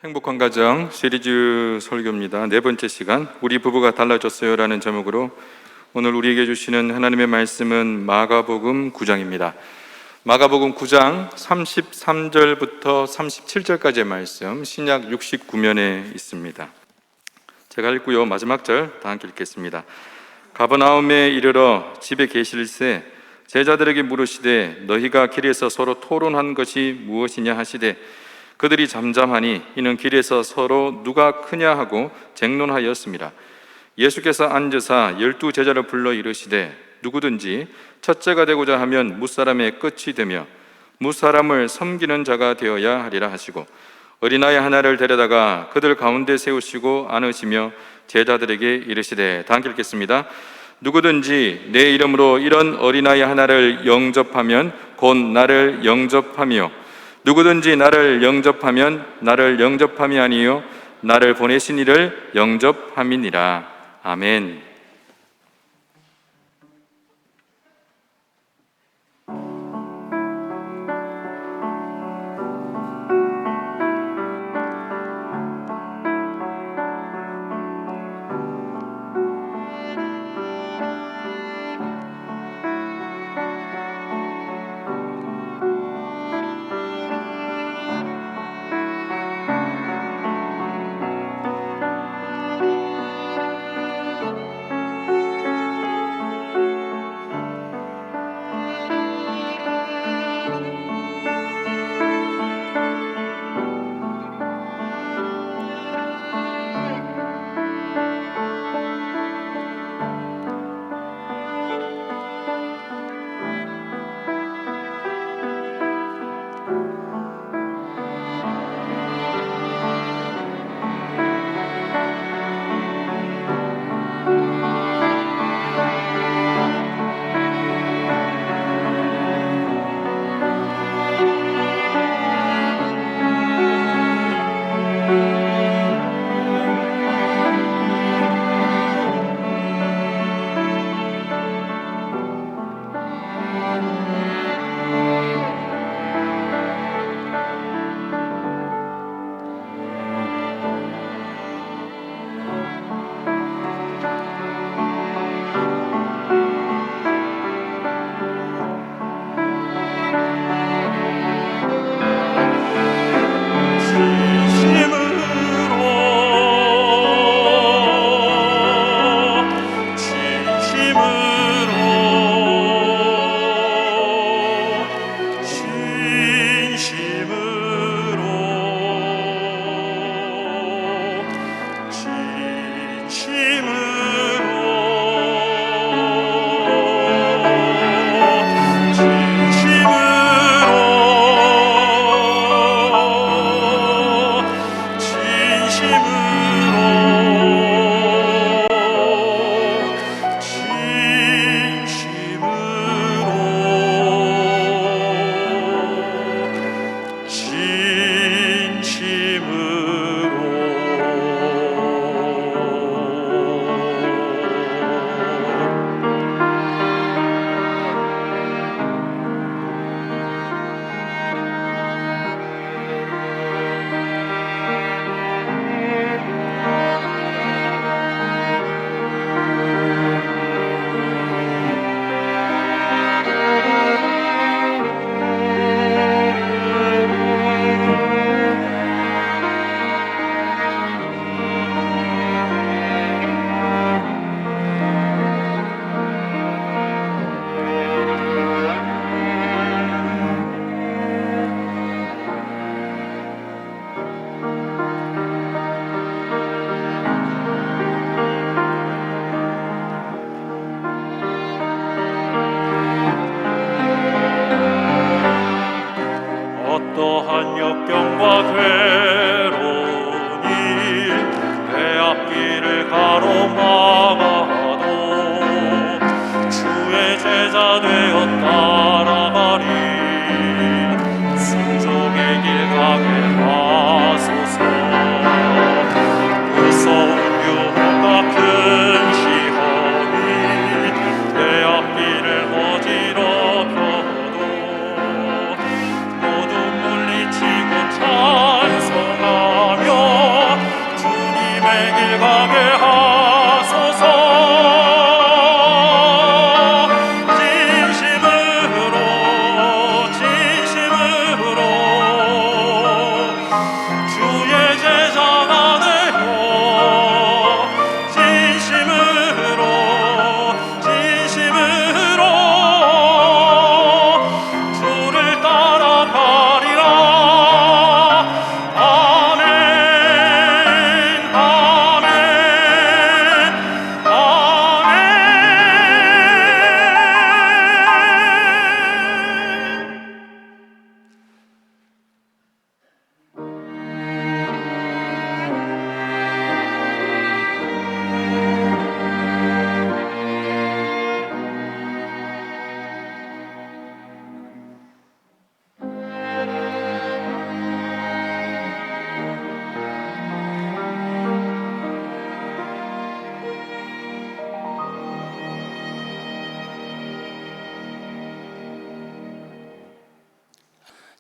행복한 가정 시리즈 설교입니다. 네 번째 시간, 우리 부부가 달라졌어요 라는 제목으로 오늘 우리에게 주시는 하나님의 말씀은 마가복음 9장입니다. 마가복음 9장 33절부터 37절까지의 말씀, 신약 69면에 있습니다. 제가 읽고요, 마지막 절 다 함께 읽겠습니다. 가버나움에 이르러 집에 계실새 제자들에게 물으시되 너희가 길에서 서로 토론한 것이 무엇이냐 하시되 그들이 잠잠하니 이는 길에서 서로 누가 크냐 하고 쟁론하였습니다. 예수께서 앉으사 12 제자를 불러 이르시되 누구든지 첫째가 되고자 하면 무사람의 끝이 되며 무사람을 섬기는 자가 되어야 하리라 하시고 어린아이 하나를 데려다가 그들 가운데 세우시고 안으시며 제자들에게 이르시되, 다 함께 읽겠습니다. 누구든지 내 이름으로 이런 어린아이 하나를 영접하면 곧 나를 영접하며 누구든지 나를 영접하면 나를 영접함이 아니요 나를 보내신 이를 영접함이니라. 아멘. 가게 하소서.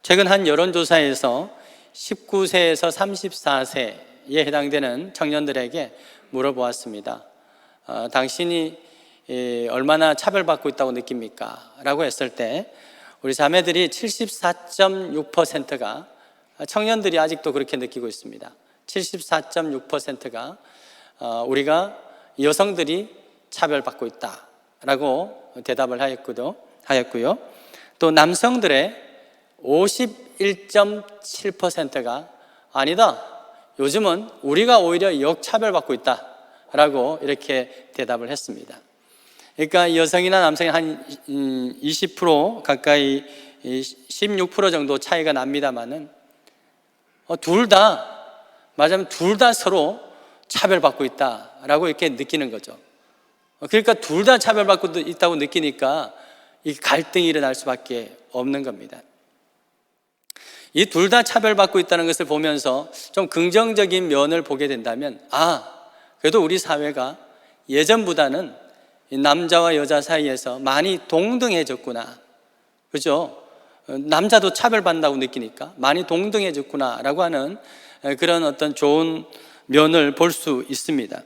최근 한 여론조사에서 19세에서 34세에 해당되는 청년들에게 물어보았습니다. 당신이 얼마나 차별받고 있다고 느낍니까? 라고 했을 때 우리 자매들이 74.6%가 청년들이 아직도 그렇게 느끼고 있습니다. 74.6%가 우리가 여성들이 차별받고 있다라고 대답을 하였고요. 또 남성들의 51.7%가 아니다, 요즘은 우리가 오히려 역차별받고 있다라고 이렇게 대답을 했습니다. 그러니까 여성이나 남성이 한 20% 가까이 16% 정도 차이가 납니다만은 둘 다 맞으면 둘 다 서로 차별받고 있다라고 이렇게 느끼는 거죠. 그러니까 둘 다 차별받고 있다고 느끼니까 이 갈등이 일어날 수밖에 없는 겁니다. 이 둘 다 차별받고 있다는 것을 보면서 좀 긍정적인 면을 보게 된다면, 그래도 우리 사회가 예전보다는 남자와 여자 사이에서 많이 동등해졌구나, 그죠? 남자도 차별받는다고 느끼니까 많이 동등해졌구나 라고 하는 그런 어떤 좋은 면을 볼 수 있습니다.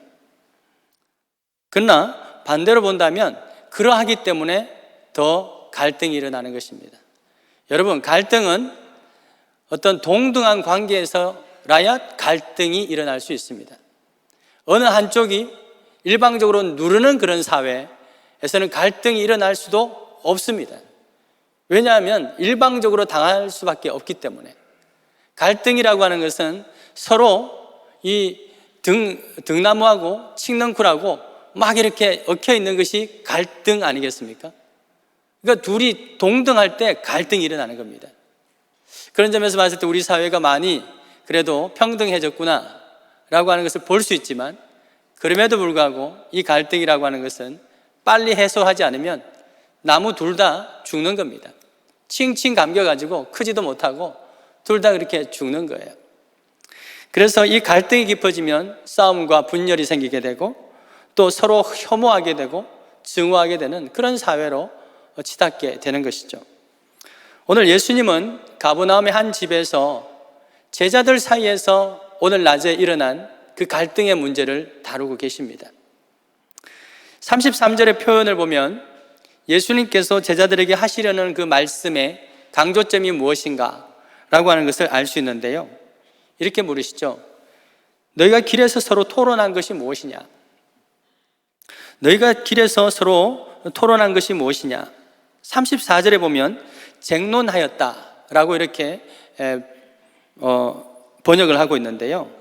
그러나 반대로 본다면 그러하기 때문에 더 갈등이 일어나는 것입니다. 여러분, 갈등은 어떤 동등한 관계에서라야 갈등이 일어날 수 있습니다. 어느 한쪽이 일방적으로 누르는 그런 사회에서는 갈등이 일어날 수도 없습니다. 왜냐하면 일방적으로 당할 수밖에 없기 때문에. 갈등이라고 하는 것은 서로 이 등나무하고 칡넝쿨하고 막 이렇게 얽혀 있는 것이 갈등 아니겠습니까? 그러니까 둘이 동등할 때 갈등이 일어나는 겁니다. 그런 점에서 봤을 때 우리 사회가 많이 그래도 평등해졌구나 라고 하는 것을 볼 수 있지만, 그럼에도 불구하고 이 갈등이라고 하는 것은 빨리 해소하지 않으면 나무 둘 다 죽는 겁니다. 칭칭 감겨가지고 크지도 못하고 둘 다 그렇게 죽는 거예요. 그래서 이 갈등이 깊어지면 싸움과 분열이 생기게 되고 또 서로 혐오하게 되고 증오하게 되는 그런 사회로 치닫게 되는 것이죠. 오늘 예수님은 가버나움의 한 집에서 제자들 사이에서 오늘 낮에 일어난 그 갈등의 문제를 다루고 계십니다. 33절의 표현을 보면 예수님께서 제자들에게 하시려는 그 말씀의 강조점이 무엇인가 라고 하는 것을 알 수 있는데요, 이렇게 물으시죠. 너희가 길에서 서로 토론한 것이 무엇이냐? 너희가 길에서 서로 토론한 것이 무엇이냐? 34절에 보면 쟁론하였다라고 이렇게 번역을 하고 있는데요,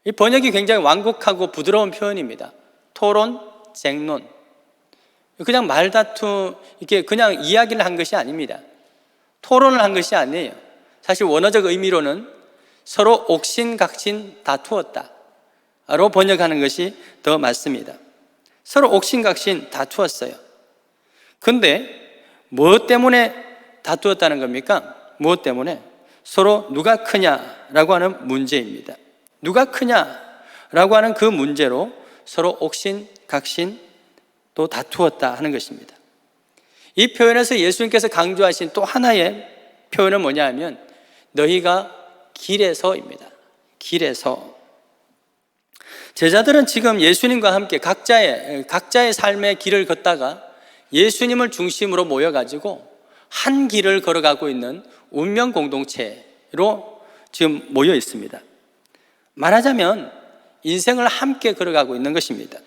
이 번역이 굉장히 완곡하고 부드러운 표현입니다. 토론, 쟁론. 그냥 말다툼, 이렇게 그냥 이야기를 한 것이 아닙니다. 토론을 한 것이 아니에요. 사실 원어적 의미로는 서로 옥신각신 다투었다로 번역하는 것이 더 맞습니다. 서로 옥신각신 다투었어요. 근데 무엇 때문에 다투었다는 겁니까? 무엇 때문에? 서로 누가 크냐라고 하는 문제입니다. 누가 크냐라고 하는 그 문제로 서로 옥신각신 또 다투었다 하는 것입니다. 이 표현에서 예수님께서 강조하신 또 하나의 표현은 뭐냐 하면 너희가 길에서입니다. 길에서. 제자들은 지금 예수님과 함께 각자의 삶의 길을 걷다가 예수님을 중심으로 모여가지고 한 길을 걸어가고 있는 운명 공동체로 지금 모여 있습니다. 말하자면 인생을 함께 걸어가고 있는 것입니다.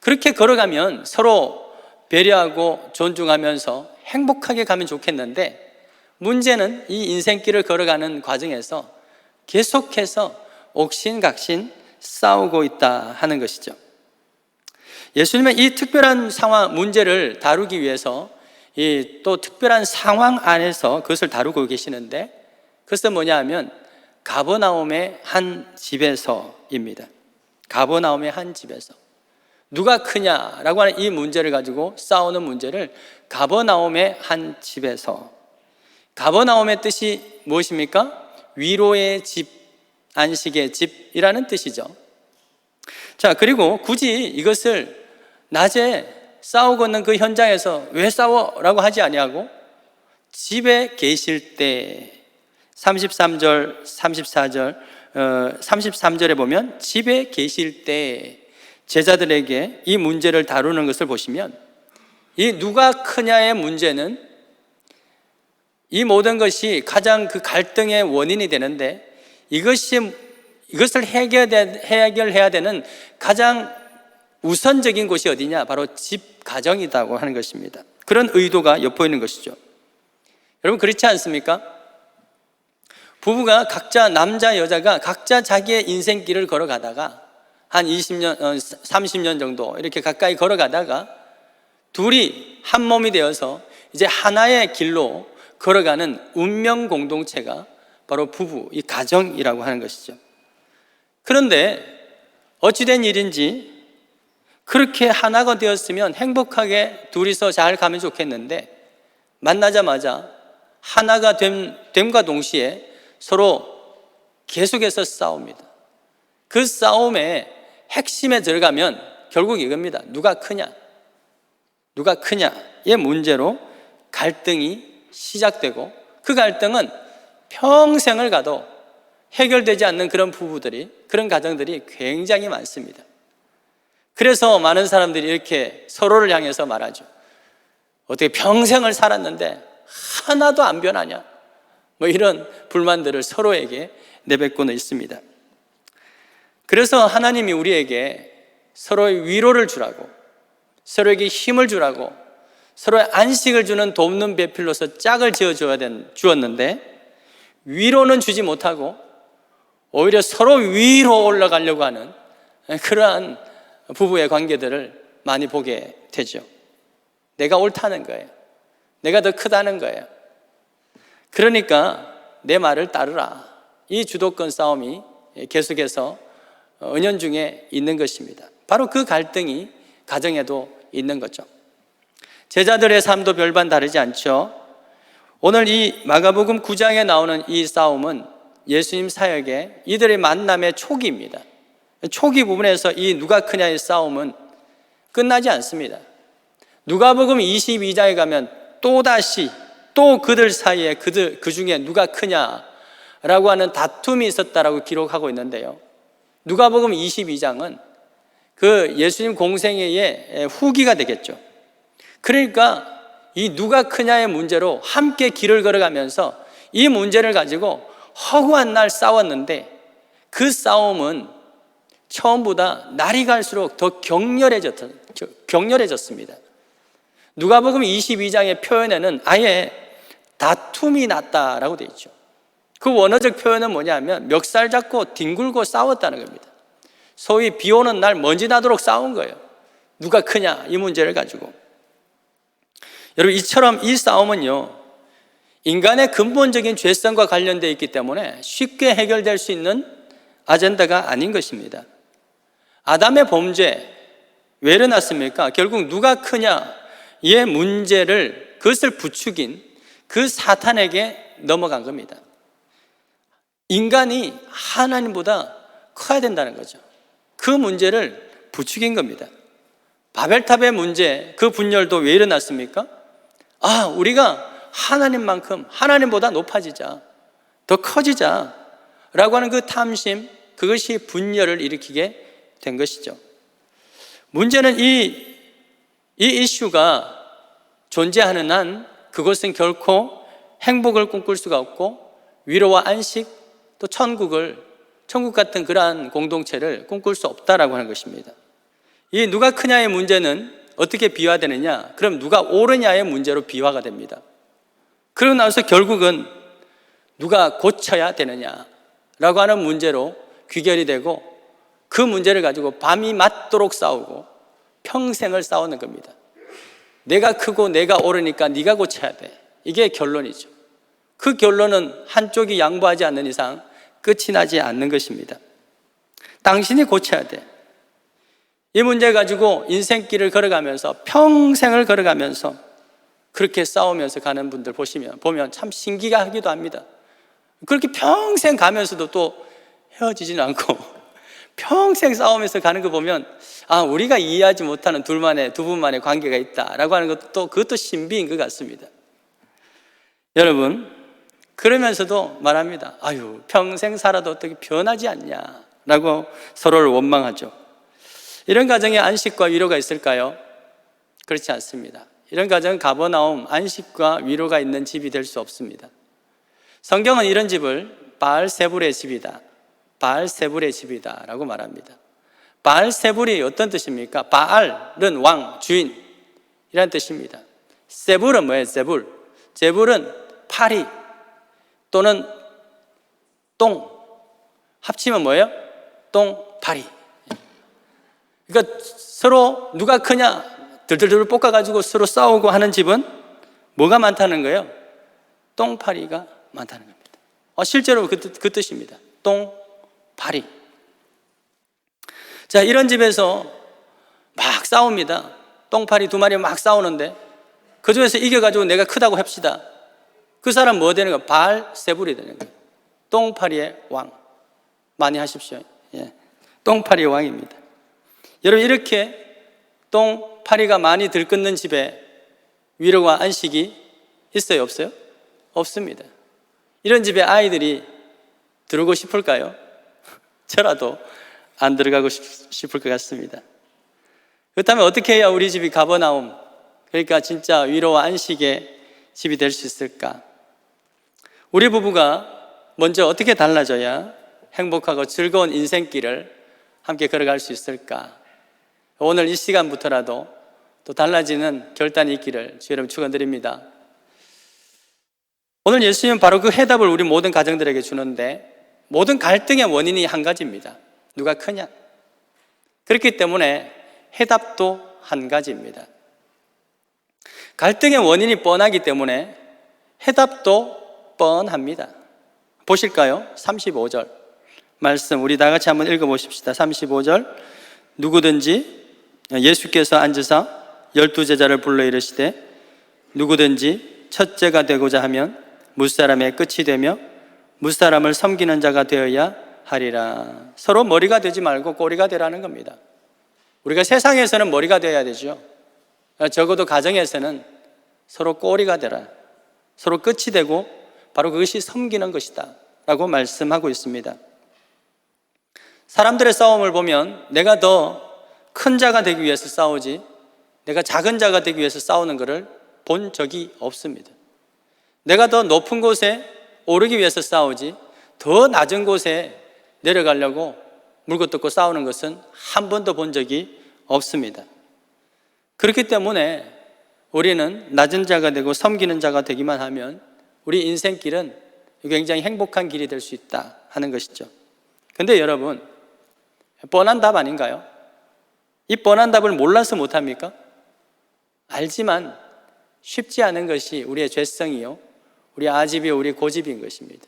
그렇게 걸어가면 서로 배려하고 존중하면서 행복하게 가면 좋겠는데, 문제는 이 인생길을 걸어가는 과정에서 계속해서 옥신각신 싸우고 있다 하는 것이죠. 예수님은 이 특별한 상황, 문제를 다루기 위해서 이 또 특별한 상황 안에서 그것을 다루고 계시는데, 그것은 뭐냐 하면 가버나움의 한 집에서입니다. 가버나움의 한 집에서 누가 크냐라고 하는 이 문제를 가지고 싸우는 문제를 가버나움의 한 집에서. 가버나움의 뜻이 무엇입니까? 위로의 집, 안식의 집이라는 뜻이죠. 자, 그리고 굳이 이것을 낮에 싸우고 있는 그 현장에서 왜 싸워라고 하지 아니하고 집에 계실 때, 33절, 34절, 33절에 보면 집에 계실 때 제자들에게 이 문제를 다루는 것을 보시면, 이 누가 크냐의 문제는 이 모든 것이 가장 그 갈등의 원인이 되는데, 이것을 해결해야 되는 가장 우선적인 곳이 어디냐? 바로 집, 가정이라고 하는 것입니다. 그런 의도가 엿보이는 것이죠. 여러분, 그렇지 않습니까? 부부가 각자, 남자, 여자가 각자 자기의 인생길을 걸어가다가 한 20년, 30년 정도 이렇게 가까이 걸어가다가 둘이 한 몸이 되어서 이제 하나의 길로 걸어가는 운명 공동체가 바로 부부, 이 가정이라고 하는 것이죠. 그런데 어찌된 일인지 그렇게 하나가 되었으면 행복하게 둘이서 잘 가면 좋겠는데, 만나자마자 하나가 됨과 동시에 서로 계속해서 싸웁니다. 그 싸움의 핵심에 들어가면 결국 이겁니다. 누가 크냐? 누가 크냐의 문제로 갈등이 시작되고, 그 갈등은 평생을 가도 해결되지 않는 그런 부부들이, 그런 가정들이 굉장히 많습니다. 그래서 많은 사람들이 이렇게 서로를 향해서 말하죠. 어떻게 평생을 살았는데 하나도 안 변하냐? 뭐 이런 불만들을 서로에게 내뱉고는 있습니다. 그래서 하나님이 우리에게 서로의 위로를 주라고, 서로에게 힘을 주라고, 서로의 안식을 주는 돕는 배필로서 짝을 주었는데, 위로는 주지 못하고 오히려 서로 위로 올라가려고 하는 그러한 부부의 관계들을 많이 보게 되죠. 내가 옳다는 거예요. 내가 더 크다는 거예요. 그러니까 내 말을 따르라. 이 주도권 싸움이 계속해서 은연중에 있는 것입니다. 바로 그 갈등이 가정에도 있는 거죠. 제자들의 삶도 별반 다르지 않죠. 오늘 이 마가복음 9장에 나오는 이 싸움은 예수님 사역의 이들의 만남의 초기입니다. 초기 부분에서 이 누가 크냐의 싸움은 끝나지 않습니다. 누가복음 22장에 가면 또다시 또 그들 사이에 그 중에 누가 크냐라고 하는 다툼이 있었다라고 기록하고 있는데요, 누가복음 22장은 그 예수님 공생애의 후기가 되겠죠. 그러니까 이 누가 크냐의 문제로 함께 길을 걸어가면서 이 문제를 가지고 허구한 날 싸웠는데, 그 싸움은 처음보다 날이 갈수록 더 격렬해졌습니다. 누가복음 22장의 표현에는 아예 다툼이 났다라고 되어 있죠. 그 원어적 표현은 뭐냐면 멱살 잡고 뒹굴고 싸웠다는 겁니다. 소위 비 오는 날 먼지 나도록 싸운 거예요. 누가 크냐 이 문제를 가지고. 여러분, 이처럼 이 싸움은요, 인간의 근본적인 죄성과 관련되어 있기 때문에 쉽게 해결될 수 있는 아젠다가 아닌 것입니다. 아담의 범죄 왜 일어났습니까? 결국 누가 크냐의 문제를, 그것을 부추긴 그 사탄에게 넘어간 겁니다. 인간이 하나님보다 커야 된다는 거죠. 그 문제를 부추긴 겁니다. 바벨탑의 문제, 그 분열도 왜 일어났습니까? 우리가 하나님만큼, 하나님보다 높아지자, 더 커지자 라고 하는 그 탐심, 그것이 분열을 일으키게 된 것이죠. 문제는 이 이슈가 존재하는 한 그것은 결코 행복을 꿈꿀 수가 없고 위로와 안식 또 천국 같은 그러한 공동체를 꿈꿀 수 없다라고 하는 것입니다. 이 누가 크냐의 문제는 어떻게 비화되느냐? 그럼 누가 옳으냐의 문제로 비화가 됩니다. 그러고 나서 결국은 누가 고쳐야 되느냐라고 하는 문제로 귀결이 되고 그 문제를 가지고 밤이 맞도록 싸우고 평생을 싸우는 겁니다. 내가 크고 내가 옳으니까 네가 고쳐야 돼. 이게 결론이죠. 그 결론은 한쪽이 양보하지 않는 이상 끝이 나지 않는 것입니다. 당신이 고쳐야 돼. 이 문제 가지고 인생길을 걸어가면서 평생을 걸어가면서 그렇게 싸우면서 가는 분들 보면 참 신기하기도 합니다. 그렇게 평생 가면서도 또 헤어지지는 않고 평생 싸우면서 가는 거 보면 우리가 이해하지 못하는 두 분만의 관계가 있다라고 하는 것도 그것도 신비인 것 같습니다. 여러분, 그러면서도 말합니다. 평생 살아도 어떻게 변하지 않냐라고 서로를 원망하죠. 이런 가정에 안식과 위로가 있을까요? 그렇지 않습니다. 이런 가정은 가버나움, 안식과 위로가 있는 집이 될 수 없습니다. 성경은 이런 집을 바알세불의 집이다, 바알세불의 집이다 라고 말합니다. 바알세불이 어떤 뜻입니까? 바알은 왕, 주인이라는 뜻입니다. 세불은 뭐예요? 세불은 파리 또는 똥, 합치면 뭐예요? 똥파리. 그러니까 서로 누가 크냐 들들들 볶아가지고 서로 싸우고 하는 집은 뭐가 많다는 거예요? 똥파리가 많다는 겁니다. 실제로 그 뜻입니다. 똥파리. 자, 이런 집에서 막 싸웁니다. 똥파리 두 마리 막 싸우는데 그 중에서 이겨가지고 내가 크다고 합시다. 그 사람 뭐 되는 거예요? 바알세불이 되는 거예요. 똥파리의 왕. 많이 하십시오. 똥파리의 왕입니다. 여러분, 이렇게 똥파리가 많이 들끓는 집에 위로와 안식이 있어요? 없어요? 없습니다. 이런 집에 아이들이 들어오고 싶을까요? 저라도 안 들어가고 싶을 것 같습니다. 그렇다면 어떻게 해야 우리 집이 가버나움, 그러니까 진짜 위로와 안식의 집이 될 수 있을까? 우리 부부가 먼저 어떻게 달라져야 행복하고 즐거운 인생길을 함께 걸어갈 수 있을까? 오늘 이 시간부터라도 또 달라지는 결단이 있기를 주 여러분 축원드립니다. 오늘 예수님은 바로 그 해답을 우리 모든 가정들에게 주는데 모든 갈등의 원인이 한 가지입니다. 누가 크냐? 그렇기 때문에 해답도 한 가지입니다. 갈등의 원인이 뻔하기 때문에 해답도 뻔합니다. 보실까요? 35절 말씀 우리 다 같이 한번 읽어보십시다. 35절 누구든지 예수께서 앉으사 12제자를 불러 이르시되 누구든지 첫째가 되고자 하면 무사람의 끝이 되며 무사람을 섬기는 자가 되어야 하리라. 서로 머리가 되지 말고 꼬리가 되라는 겁니다. 우리가 세상에서는 머리가 되어야 되죠. 적어도 가정에서는 서로 꼬리가 되라, 서로 끝이 되고 바로 그것이 섬기는 것이다 라고 말씀하고 있습니다. 사람들의 싸움을 보면 내가 더 큰 자가 되기 위해서 싸우지 내가 작은 자가 되기 위해서 싸우는 것을 본 적이 없습니다. 내가 더 높은 곳에 오르기 위해서 싸우지 더 낮은 곳에 내려가려고 물고 뜯고 싸우는 것은 한 번도 본 적이 없습니다. 그렇기 때문에 우리는 낮은 자가 되고 섬기는 자가 되기만 하면 우리 인생길은 굉장히 행복한 길이 될 수 있다 하는 것이죠. 근데 여러분, 뻔한 답 아닌가요? 이 뻔한 답을 몰라서 못합니까? 알지만 쉽지 않은 것이 우리의 죄성이요, 우리 아집이요, 우리 고집인 것입니다.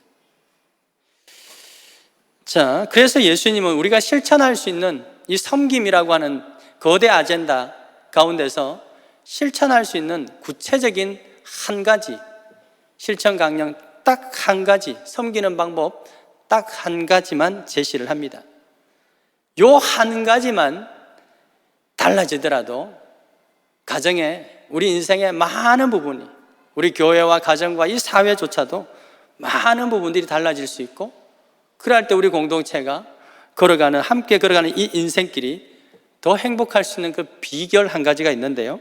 자, 그래서 예수님은 우리가 실천할 수 있는 이 섬김이라고 하는 거대 아젠다 가운데서 실천할 수 있는 구체적인 한 가지 실천 강령 딱 한 가지, 섬기는 방법 딱 한 가지만 제시를 합니다. 요 한 가지만 달라지더라도 가정에, 우리 인생의 많은 부분이, 우리 교회와 가정과 이 사회조차도 많은 부분들이 달라질 수 있고, 그럴 때 우리 공동체가 함께 걸어가는 이 인생길이 더 행복할 수 있는 그 비결 한 가지가 있는데요.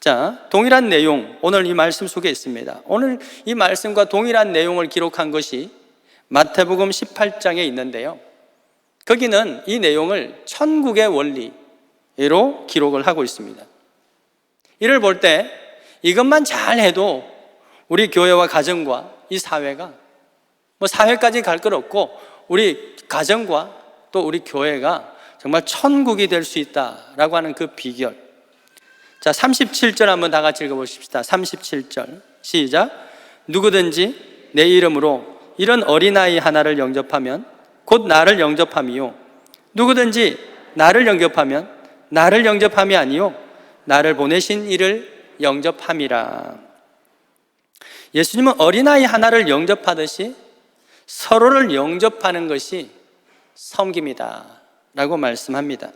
자, 동일한 내용, 오늘 이 말씀 속에 있습니다. 오늘 이 말씀과 동일한 내용을 기록한 것이 마태복음 18장에 있는데요. 거기는 이 내용을 천국의 원리로 기록을 하고 있습니다. 이를 볼 때 이것만 잘 해도 우리 교회와 가정과 이 사회가 사회까지 갈 것 없고 우리 가정과 또 우리 교회가 정말 천국이 될 수 있다라고 하는 그 비결. 자, 37절 한번 다 같이 읽어보십시다. 37절 시작. 누구든지 내 이름으로 이런 어린아이 하나를 영접하면 곧 나를 영접함이요, 누구든지 나를 영접하면 나를 영접함이 아니요 나를 보내신 이를 영접함이라. 예수님은 어린아이 하나를 영접하듯이 서로를 영접하는 것이 섬김이다 라고 말씀합니다.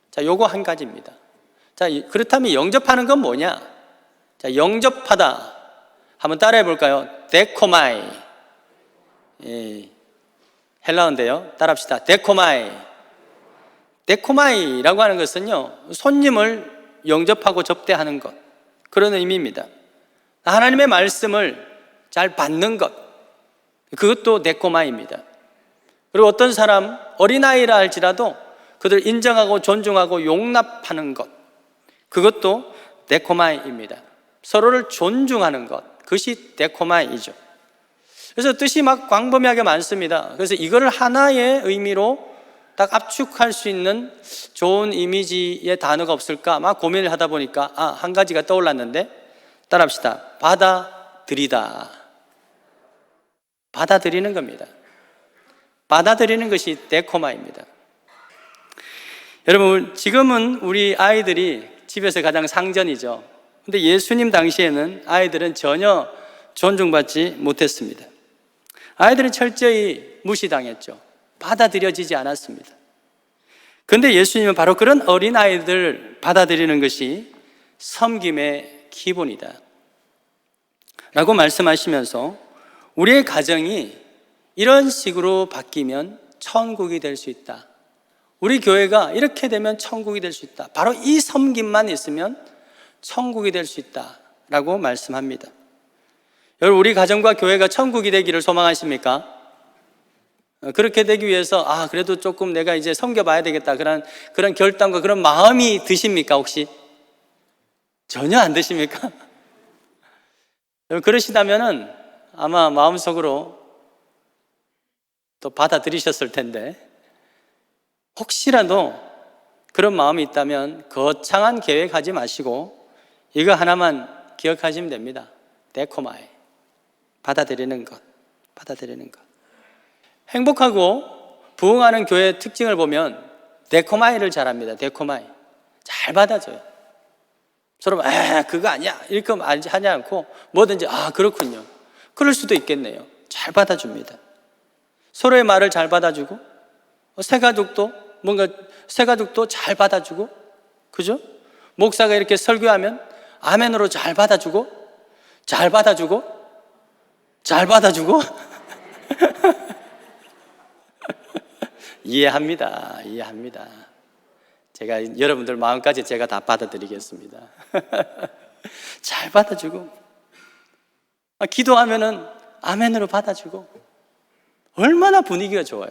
자, 요거 한 가지입니다. 자, 그렇다면 영접하는 건 뭐냐? 자, 영접하다 한번 따라해 볼까요? 데코마이. 헬라어인데요. 따라합시다. 데코마이. 데코마이라고 하는 것은요, 손님을 영접하고 접대하는 것, 그런 의미입니다. 하나님의 말씀을 잘 받는 것, 그것도 데코마이입니다. 그리고 어떤 사람, 어린아이라 할지라도 그들 인정하고 존중하고 용납하는 것, 그것도 데코마이입니다. 서로를 존중하는 것, 그것이 데코마이이죠. 그래서 뜻이 막 광범위하게 많습니다. 그래서 이거를 하나의 의미로 딱 압축할 수 있는 좋은 이미지의 단어가 없을까 막 고민을 하다 보니까 한 가지가 떠올랐는데, 따라합시다. 받아들이다. 받아들이는 겁니다. 받아들이는 것이 데코마입니다. 여러분, 지금은 우리 아이들이 집에서 가장 상전이죠. 근데 예수님 당시에는 아이들은 전혀 존중받지 못했습니다. 아이들은 철저히 무시당했죠. 받아들여지지 않았습니다. 그런데 예수님은 바로 그런 어린아이들 받아들이는 것이 섬김의 기본이다 라고 말씀하시면서 우리의 가정이 이런 식으로 바뀌면 천국이 될 수 있다, 우리 교회가 이렇게 되면 천국이 될 수 있다, 바로 이 섬김만 있으면 천국이 될 수 있다 라고 말씀합니다. 여러분, 우리 가정과 교회가 천국이 되기를 소망하십니까? 그렇게 되기 위해서 그래도 조금 내가 이제 섬겨봐야 되겠다, 그런 결단과 그런 마음이 드십니까 혹시? 전혀 안 드십니까? 그러시다면은 아마 마음속으로 또 받아들이셨을 텐데, 혹시라도 그런 마음이 있다면 거창한 계획하지 마시고 이거 하나만 기억하시면 됩니다. 데코마이. 받아들이는 것. 받아들이는 것. 행복하고 부흥하는 교회의 특징을 보면 데코마이를 잘합니다. 데코마이. 잘 받아줘요. 서로 그거 아니야 이렇게 하지 않고 뭐든지 그렇군요, 그럴 수도 있겠네요. 잘 받아줍니다. 서로의 말을 잘 받아주고, 새가족도 잘 받아주고, 그죠? 목사가 이렇게 설교하면 아멘으로 잘 받아주고 이해합니다. 제가 여러분들 마음까지 제가 다 받아드리겠습니다. 잘 받아주고, 기도하면은 아멘으로 받아주고, 얼마나 분위기가 좋아요.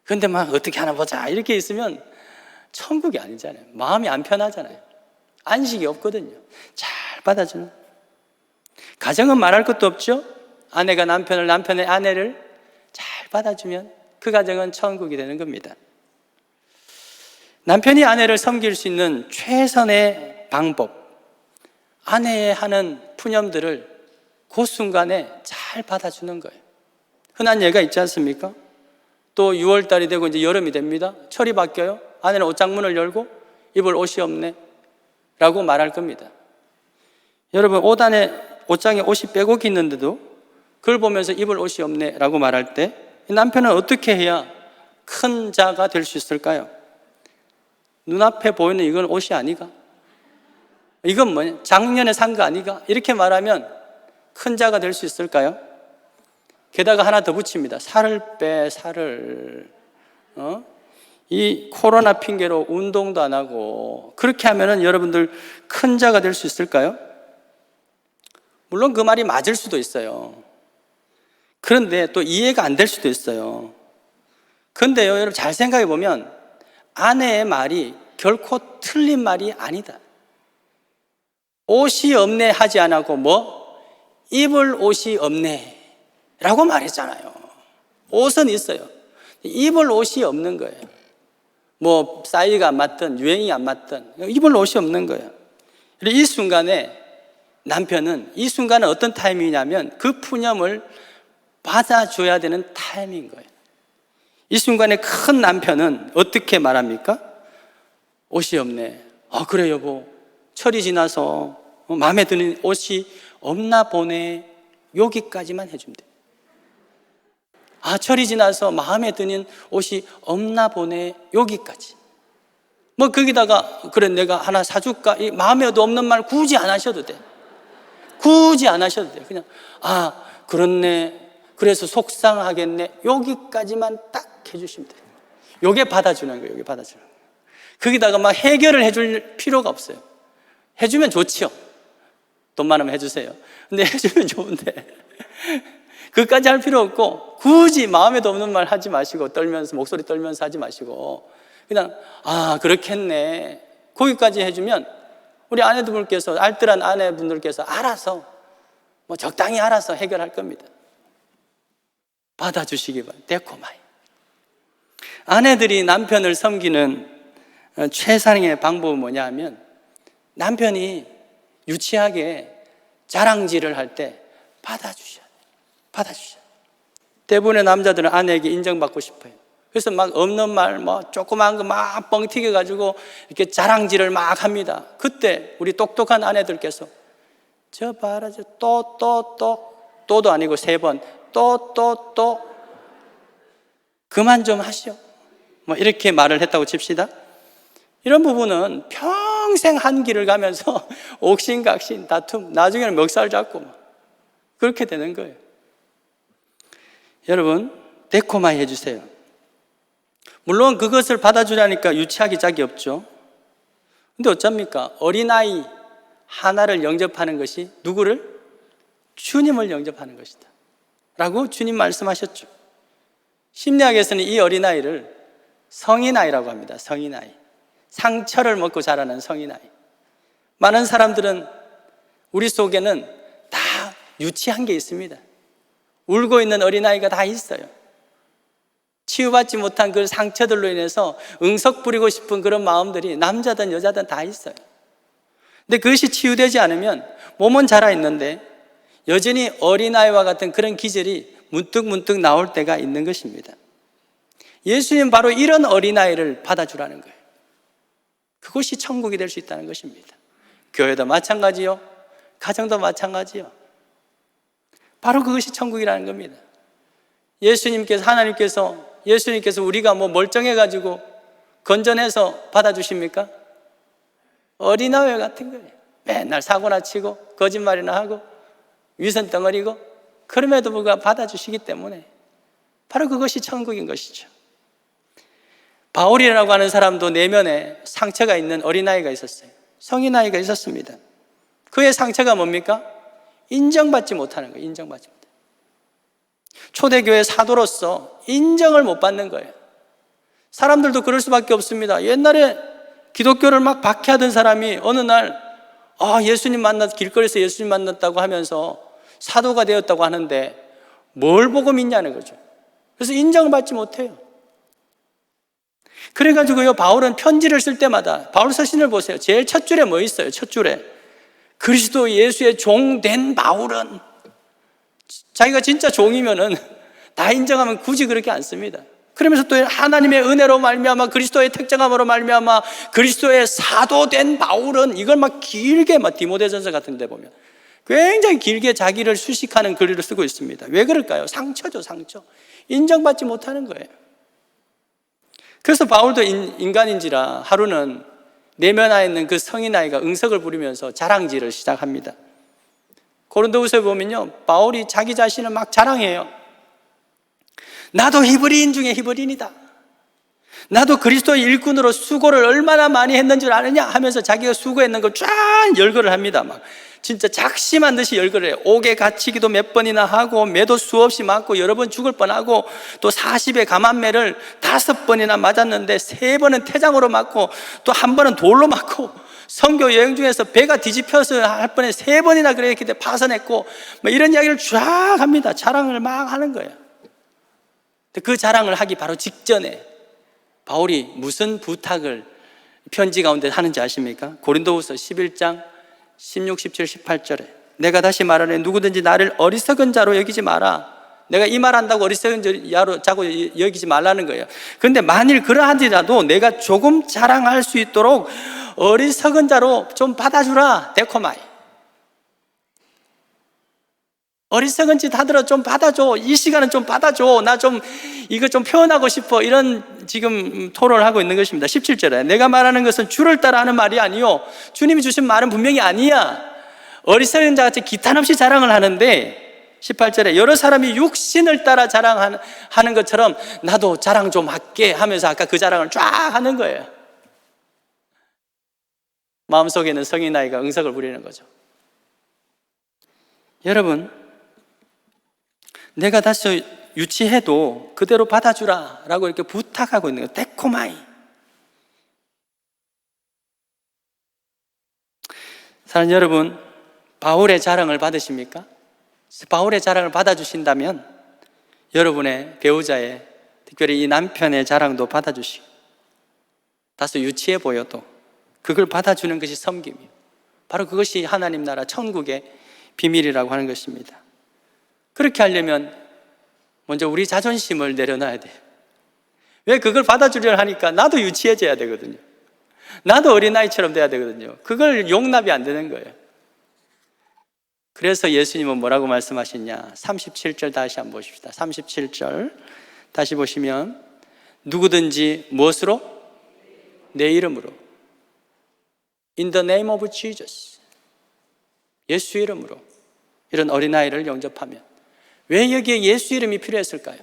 근데 막 어떻게 하나 보자 이렇게 있으면 천국이 아니잖아요. 마음이 안 편하잖아요. 안식이 없거든요. 잘 받아주는 가정은 말할 것도 없죠. 아내가 남편을, 남편의 아내를 잘 받아주면 그 가정은 천국이 되는 겁니다. 남편이 아내를 섬길 수 있는 최선의 방법, 아내의 하는 푸념들을 그 순간에 잘 받아주는 거예요. 흔한 예가 있지 않습니까? 또 6월달이 되고 이제 여름이 됩니다. 철이 바뀌어요. 아내는 옷장문을 열고 입을 옷이 없네 라고 말할 겁니다. 여러분, 옷장에 옷이 빼곡히 있는데도 그걸 보면서 입을 옷이 없네 라고 말할 때 남편은 어떻게 해야 큰 자가 될 수 있을까요? 눈앞에 보이는 이건 옷이 아니가? 이건 뭐냐? 작년에 산 거 아니가? 이렇게 말하면 큰 자가 될 수 있을까요? 게다가 하나 더 붙입니다. 살을 빼, 살을. 이 코로나 핑계로 운동도 안 하고 그렇게 하면은 여러분들 큰 자가 될 수 있을까요? 물론 그 말이 맞을 수도 있어요. 그런데 또 이해가 안 될 수도 있어요. 그런데요, 여러분 잘 생각해 보면 아내의 말이 결코 틀린 말이 아니다. 옷이 없네 하지 않고 뭐? 입을 옷이 없네 라고 말했잖아요. 옷은 있어요. 입을 옷이 없는 거예요. 뭐 사이즈가 안 맞든 유행이 안 맞든 입을 옷이 없는 거예요. 이 순간에 남편은 이 순간은 어떤 타이밍이냐면 그 푸념을 받아줘야 되는 타이밍인 거예요. 이 순간에 큰 남편은 어떻게 말합니까? 옷이 없네. 그래 여보, 철이 지나서 마음에 드는 옷이 없나 보네. 여기까지만 해주면 돼. 철이 지나서 마음에 드는 옷이 없나 보네. 여기까지. 뭐 거기다가 그래 내가 하나 사줄까? 이 마음에도 없는 말 굳이 안 하셔도 돼. 굳이 안 하셔도 돼. 그냥 그렇네. 그래서 속상하겠네. 여기까지만 딱 해주시면 돼요. 요게 받아주는 거예요. 요게 받아주는 거예요. 거기다가 막 해결을 해줄 필요가 없어요. 해주면 좋지요. 돈 많으면 해주세요. 근데 해주면 좋은데 그까지 할 필요 없고 굳이 마음에도 없는 말 하지 마시고 떨면서 목소리 떨면서 하지 마시고 그냥 그렇겠네. 거기까지 해주면 우리 아내분들께서 알뜰한 아내분들께서 알아서 뭐 적당히 알아서 해결할 겁니다. 받아주시기 바랍니다. 데코마이. 아내들이 남편을 섬기는 최상의 방법은 뭐냐 하면 남편이 유치하게 자랑질을 할 때 받아주셔야 돼요. 받아주셔야 돼요. 대부분의 남자들은 아내에게 인정받고 싶어요. 그래서 막 없는 말, 뭐 조그만 거 막 뻥튀겨가지고 이렇게 자랑질을 막 합니다. 그때 우리 똑똑한 아내들께서 저 봐라, 저 또도 아니고 3번 또 그만 좀 하시오. 뭐 이렇게 말을 했다고 칩시다. 이런 부분은 평생 한 길을 가면서 옥신각신 다툼, 나중에는 멱살 잡고 그렇게 되는 거예요. 여러분 데코마이 해주세요. 물론 그것을 받아주려니까 유치하기 짝이 없죠. 근데 어쩝니까? 어린아이 하나를 영접하는 것이 누구를? 주님을 영접하는 것이다 라고 주님 말씀하셨죠. 심리학에서는 이 어린아이를 성인아이라고 합니다. 성인아이. 상처를 먹고 자라는 성인아이. 많은 사람들은 우리 속에는 다 유치한 게 있습니다. 울고 있는 어린아이가 다 있어요. 치유받지 못한 그 상처들로 인해서 응석 부리고 싶은 그런 마음들이 남자든 여자든 다 있어요. 근데 그것이 치유되지 않으면 몸은 자라있는데 여전히 어린아이와 같은 그런 기질이 문득문득 나올 때가 있는 것입니다. 예수님 바로 이런 어린아이를 받아주라는 거예요. 그것이 천국이 될 수 있다는 것입니다. 교회도 마찬가지요, 가정도 마찬가지요. 바로 그것이 천국이라는 겁니다. 예수님께서 우리가 뭐 멀쩡해가지고 건전해서 받아주십니까? 어린아이 같은 거예요. 맨날 사고나 치고 거짓말이나 하고 위선 덩어리고 그럼에도 불구하고 받아주시기 때문에 바로 그것이 천국인 것이죠. 바울이라고 하는 사람도 내면에 상처가 있는 어린아이가 있었어요. 성인아이가 있었습니다. 그의 상처가 뭡니까? 인정받지 못하는 거예요. 인정받지 못해요. 초대교회 사도로서 인정을 못 받는 거예요. 사람들도 그럴 수밖에 없습니다. 옛날에 기독교를 막 박해하던 사람이 어느 날 길거리에서 예수님 만났다고 하면서 사도가 되었다고 하는데 뭘 보고 믿냐는 거죠. 그래서 인정을 받지 못해요. 그래가지고요, 바울은 편지를 쓸 때마다 바울 서신을 보세요. 제일 첫 줄에 뭐 있어요? 첫 줄에 그리스도 예수의 종 된 바울은, 자기가 진짜 종이면은 다 인정하면 굳이 그렇게 안 씁니다. 그러면서 또 하나님의 은혜로 말미암아 그리스도의 택정함으로 말미암아 그리스도의 사도 된 바울은, 이걸 막 길게 막 디모데전서 같은 데 보면 굉장히 길게 자기를 수식하는 글을 쓰고 있습니다. 왜 그럴까요? 상처죠, 상처. 인정받지 못하는 거예요. 그래서 바울도 인간인지라 하루는 내면에 있는 그 성인아이가 응석을 부리면서 자랑질을 시작합니다. 고린도후서에 보면요, 바울이 자기 자신을 막 자랑해요. 나도 히브리인 중에 히브리인이다. 나도 그리스도의 일꾼으로 수고를 얼마나 많이 했는 줄 아느냐 하면서 자기가 수고했는 걸 쫙 열거를 합니다. 막 진짜 작심한 듯이 열거를 해요. 옥에 갇히기도 몇 번이나 하고 매도 수없이 맞고 여러 번 죽을 뻔하고 또 40의 감한매를 5번이나 맞았는데 3번은 태장으로 맞고 또 1번은 돌로 맞고 선교 여행 중에서 배가 뒤집혀서 할 뻔에 3번이나 그랬기 때문에 파선했고 뭐 이런 이야기를 쫙 합니다. 자랑을 막 하는 거예요. 그 자랑을 하기 바로 직전에 바울이 무슨 부탁을 편지 가운데 하는지 아십니까? 고린도후서 11장 16, 17, 18절에 내가 다시 말하노니 누구든지 나를 어리석은 자로 여기지 마라. 내가 이 말 한다고 어리석은 자로 여기지 말라는 거예요. 그런데 만일 그러하더라도 내가 조금 자랑할 수 있도록 어리석은 자로 좀 받아주라. 데코마이. 어리석은 짓 하더라도 좀 받아줘. 이 시간은 좀 받아줘. 나 좀 이거 좀 표현하고 싶어. 이런 지금 토론을 하고 있는 것입니다. 17절에 내가 말하는 것은 주를 따라 하는 말이 아니요 주님이 주신 말은 분명히 아니야. 어리석은 자같이 기탄 없이 자랑을 하는데 18절에 여러 사람이 육신을 따라 자랑하는 것처럼 나도 자랑 좀 할게 하면서 아까 그 자랑을 쫙 하는 거예요. 마음속에는 성인 나이가 응석을 부리는 거죠. 여러분, 내가 다시 유치해도 그대로 받아주라 라고 이렇게 부탁하고 있는 거예요. 데코마이. 사랑하는 여러분, 바울의 자랑을 받으십니까? 바울의 자랑을 받아주신다면 여러분의 배우자의, 특별히 이 남편의 자랑도 받아주시고 다소 유치해 보여도 그걸 받아주는 것이 섬김이에요. 바로 그것이 하나님 나라 천국의 비밀이라고 하는 것입니다. 그렇게 하려면 먼저 우리 자존심을 내려놔야 돼요. 왜 그걸 받아주려 하니까 나도 유치해져야 되거든요. 나도 어린아이처럼 돼야 되거든요. 그걸 용납이 안 되는 거예요. 그래서 예수님은 뭐라고 말씀하시냐? 37절 다시 한번 보십시다. 37절 다시 보시면 누구든지 무엇으로? 내 이름으로, In the name of Jesus, 예수 이름으로 이런 어린아이를 영접하면, 왜 여기에 예수 이름이 필요했을까요?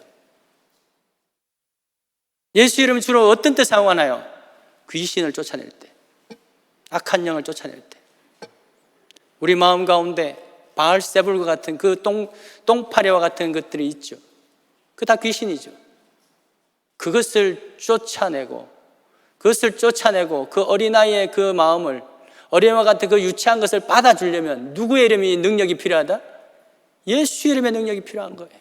예수 이름은 주로 어떤 때 사용하나요? 귀신을 쫓아낼 때, 악한 영을 쫓아낼 때, 우리 마음 가운데 바알세불과 같은 그 똥파리와 같은 것들이 있죠. 그 다 귀신이죠. 그것을 쫓아내고 그 어린아이의 그 마음을, 어린아이와 같은 그 유치한 것을 받아주려면 누구의 이름이 능력이 필요하다? 예수 이름의 능력이 필요한 거예요.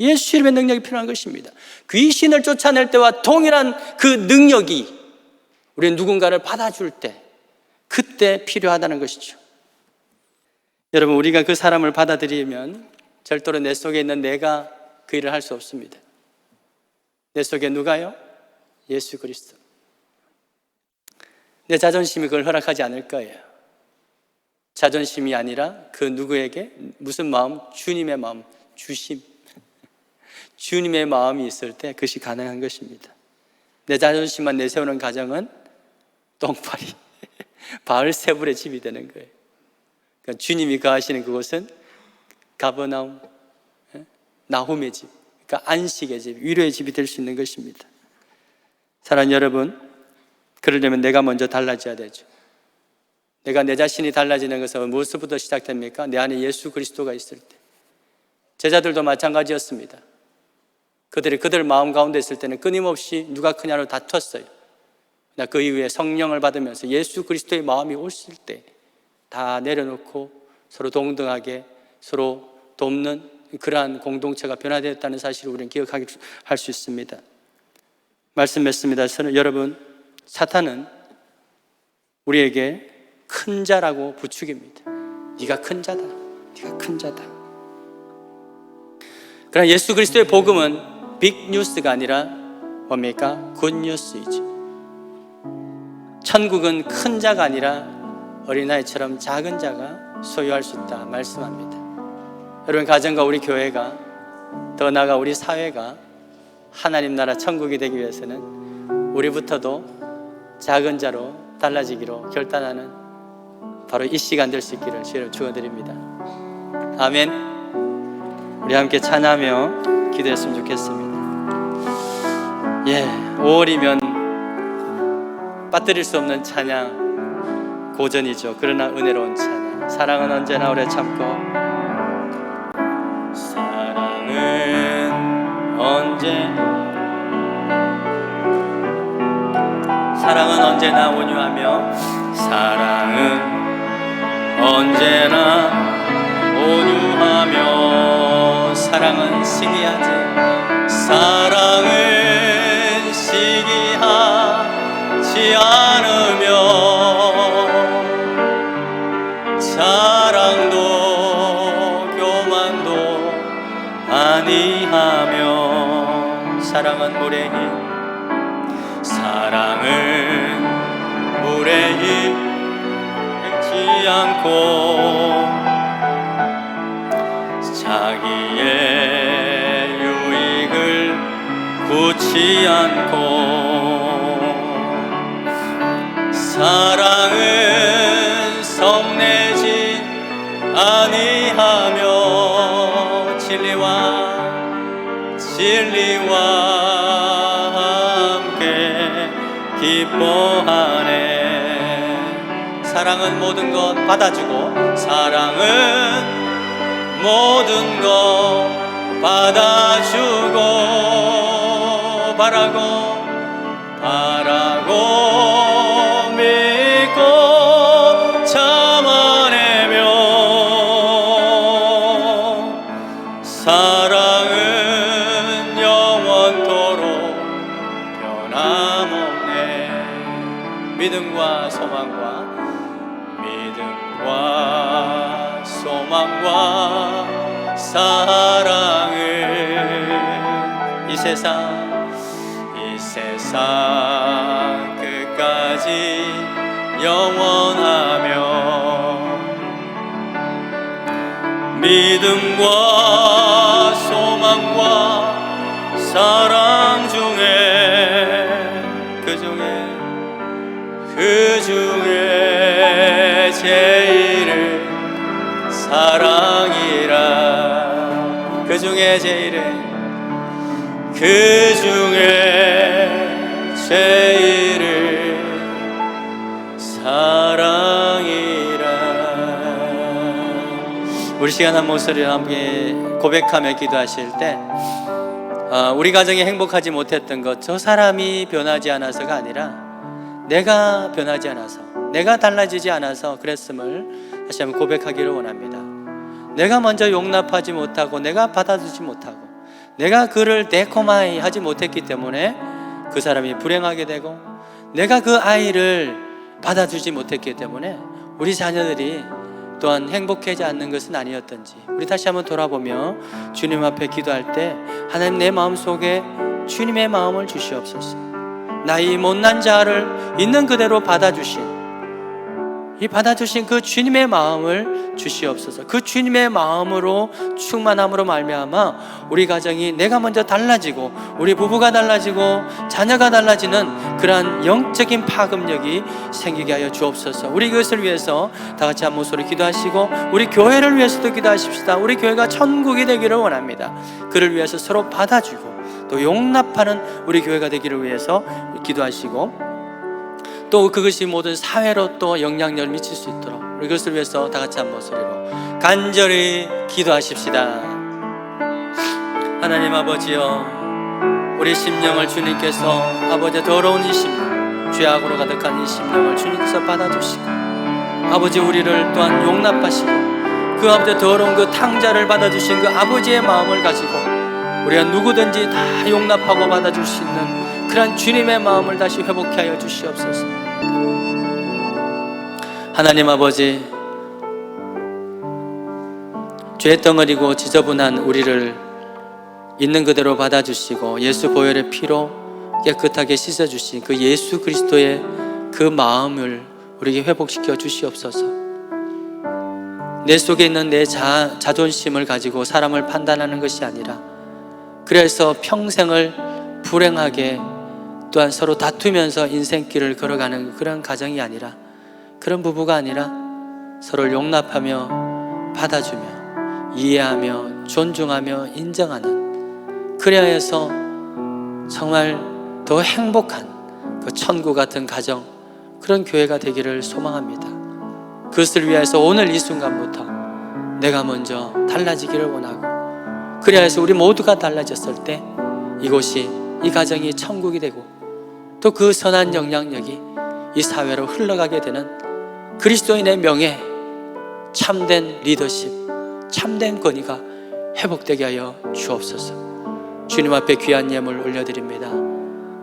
예수 이름의 능력이 필요한 것입니다. 귀신을 쫓아낼 때와 동일한 그 능력이 우리 누군가를 받아줄 때, 그때 필요하다는 것이죠. 여러분, 우리가 그 사람을 받아들이면 절대로 내 속에 있는 내가 그 일을 할 수 없습니다. 내 속에 누가요? 예수 그리스도. 내 자존심이 그걸 허락하지 않을 거예요. 자존심이 아니라 그 누구에게 무슨 마음? 주님의 마음, 주심. 주님의 마음이 있을 때 그것이 가능한 것입니다. 내 자존심만 내세우는 가정은 똥파리, 바알세불의 집이 되는 거예요. 그러니까 주님이 거하시는 그곳은 가버나움, 나홈의 집, 그러니까 안식의 집, 위로의 집이 될 수 있는 것입니다. 사랑하는 여러분, 그러려면 내가 먼저 달라져야 되죠. 내가 내 자신이 달라지는 것은 무엇부터 시작됩니까? 내 안에 예수 그리스도가 있을 때. 제자들도 마찬가지였습니다. 그들이 그들 마음 가운데 있을 때는 끊임없이 누가 크냐로 다퉜어요. 그 이후에 성령을 받으면서 예수 그리스도의 마음이 오실 때 다 내려놓고 서로 동등하게 서로 돕는 그러한 공동체가 변화되었다는 사실을 우리는 기억할 수 있습니다. 말씀 맺습니다. 여러분, 사탄은 우리에게 큰 자라고 부추깁니다. 네가 큰 자다, 네가 큰 자다. 그러나 예수 그리스도의 복음은 빅 뉴스가 아니라 뭡니까? 굿 뉴스이죠. 천국은 큰 자가 아니라 어린아이처럼 작은 자가 소유할 수 있다 말씀합니다. 여러분, 가정과 우리 교회가, 더 나아가 우리 사회가 하나님 나라 천국이 되기 위해서는 우리부터도 작은 자로 달라지기로 결단하는 바로 이 시간 될 수 있기를 주님 축원드립니다. 아멘. 우리 함께 찬양하며 기도했으면 좋겠습니다. 5월이면 빠뜨릴 수 없는 찬양, 고전이죠. 그러나 은혜로운 찬양. 사랑은 언제나 오래 참고, 사랑은 언제나 온유하며, 사랑은 언제나 온유하며, 사랑은 시기하지, 사랑은 시기하지 않으며, 자랑도 교만도 아니하며, 사랑은 물의 힘, 사랑은 물의 힘 잃지 않고, 자기의 유익을 굳지 않고, 사랑은 성내지 아니하며, 진리와 함께 기뻐하네. 사랑은 모든 것 받아주고, 사랑은 모든 것 받아주고, 바라고 믿고 참아내며, 사랑은 영원토록 변함없네. 믿음과 소망과 사랑을 이 세상 끝까지 영원하며, 믿음과 소망과 사랑 중에 그 중에 제일은 사랑이라. 그 중에 제일은 사랑이라. 우리 시간 한 목소리로 함께 고백하며 기도하실 때, 우리 가정이 행복하지 못했던 것, 저 사람이 변하지 않아서가 아니라 내가 변하지 않아서, 내가 달라지지 않아서 그랬음을 다시 한번 고백하기를 원합니다. 내가 먼저 용납하지 못하고, 내가 받아주지 못하고, 내가 그를 데코마이 하지 못했기 때문에 그 사람이 불행하게 되고, 내가 그 아이를 받아주지 못했기 때문에 우리 자녀들이 또한 행복하지 않는 것은 아니었던지, 우리 다시 한번 돌아보며 주님 앞에 기도할 때, 하나님, 내 마음속에 주님의 마음을 주시옵소서. 나이 못난 자를 있는 그대로 받아주신 그 주님의 마음을 주시옵소서. 그 주님의 마음으로 충만함으로 말미암아 우리 가정이 내가 먼저 달라지고, 우리 부부가 달라지고, 자녀가 달라지는 그러한 영적인 파급력이 생기게 하여 주옵소서. 우리 그것을 위해서 다 같이 한 목소리 기도하시고, 우리 교회를 위해서도 기도하십시다. 우리 교회가 천국이 되기를 원합니다. 그를 위해서 서로 받아주고 또 용납하는 우리 교회가 되기를 위해서 기도하시고, 또 그것이 모든 사회로 또 영향력을 미칠 수 있도록 우리 그것을 위해서 다 같이 한 목소리로 간절히 기도하십시다. 하나님 아버지여, 우리 심령을 주님께서, 아버지, 더러운 이 심령, 죄악으로 가득한 이 심령을 주님께서 받아주시고, 아버지, 우리를 또한 용납하시고, 그 아버지 더러운 그 탕자를 받아주신 그 아버지의 마음을 가지고 우리가 누구든지 다 용납하고 받아줄 수 있는 그런 주님의 마음을 다시 회복케 하여 주시옵소서. 하나님 아버지, 죄덩어리고 지저분한 우리를 있는 그대로 받아주시고 예수 보혈의 피로 깨끗하게 씻어주신 그 예수 그리스도의 그 마음을 우리에게 회복시켜 주시옵소서. 내 속에 있는 내 자존심을 가지고 사람을 판단하는 것이 아니라, 그래서 평생을 불행하게 또한 서로 다투면서 인생길을 걸어가는 그런 가정이 아니라, 그런 부부가 아니라 서로를 용납하며 받아주며 이해하며 존중하며 인정하는, 그래야 해서 정말 더 행복한 그 천국 같은 가정, 그런 교회가 되기를 소망합니다. 그것을 위해서 오늘 이 순간부터 내가 먼저 달라지기를 원하고, 그래야 해서 우리 모두가 달라졌을 때 이곳이, 이 가정이 천국이 되고, 또 그 선한 영향력이 이 사회로 흘러가게 되는 그리스도인의 명예, 참된 리더십, 참된 권위가 회복되게 하여 주옵소서. 주님 앞에 귀한 예물 올려드립니다.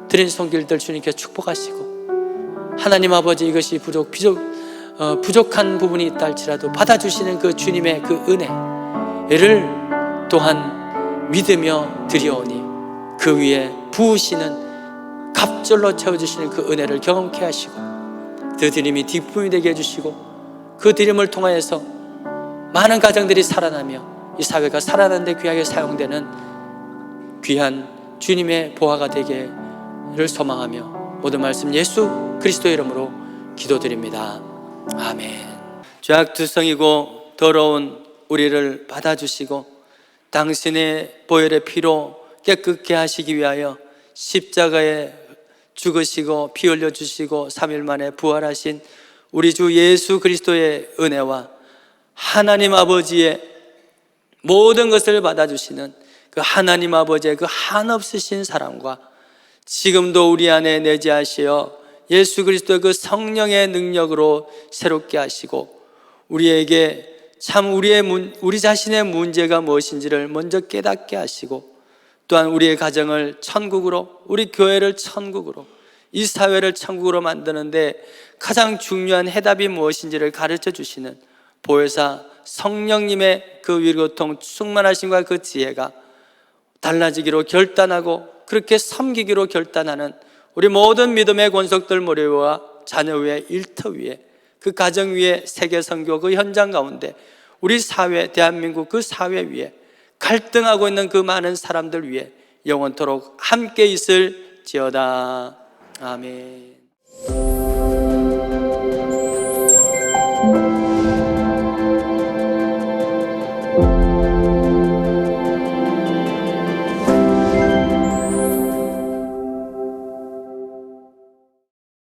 드린 손길들 주님께 축복하시고, 하나님 아버지, 이것이 부족한 부분이 있다 할지라도 받아주시는 그 주님의 그 은혜를 또한 믿으며 드려오니 그 위에 부으시는, 갑절로 채워주시는 그 은혜를 경험케 하시고, 그 드림이 기쁨이 되게 해주시고, 그 드림을 통하여서 많은 가정들이 살아나며 이 사회가 살아나는 데 귀하게 사용되는 귀한 주님의 보화가 되기를 소망하며 모든 말씀 예수 그리스도의 이름으로 기도드립니다. 아멘. 죄악투성이고 더러운 우리를 받아주시고 당신의 보혈의 피로 깨끗게 하시기 위하여 십자가에 죽으시고 피 흘려주시고 3일 만에 부활하신 우리 주 예수 그리스도의 은혜와 하나님 아버지의 모든 것을 받아주시는 그 하나님 아버지의 그 한없으신 사랑과 지금도 우리 안에 내재하시어 예수 그리스도의 그 성령의 능력으로 새롭게 하시고, 우리에게 참 우리 자신의 문제가 무엇인지를 먼저 깨닫게 하시고, 또한 우리의 가정을 천국으로, 우리 교회를 천국으로, 이 사회를 천국으로 만드는데 가장 중요한 해답이 무엇인지를 가르쳐 주시는 보혜사 성령님의 그 위로통 충만하심과 그 지혜가 달라지기로 결단하고 그렇게 섬기기로 결단하는 우리 모든 믿음의 권속들 머리 위와 자녀 위에, 일터 위에, 그 가정 위에, 세계 선교 그 현장 가운데, 우리 사회, 대한민국 그 사회 위에, 갈등하고 있는 그 많은 사람들 위에 영원토록 함께 있을지어다. 아멘.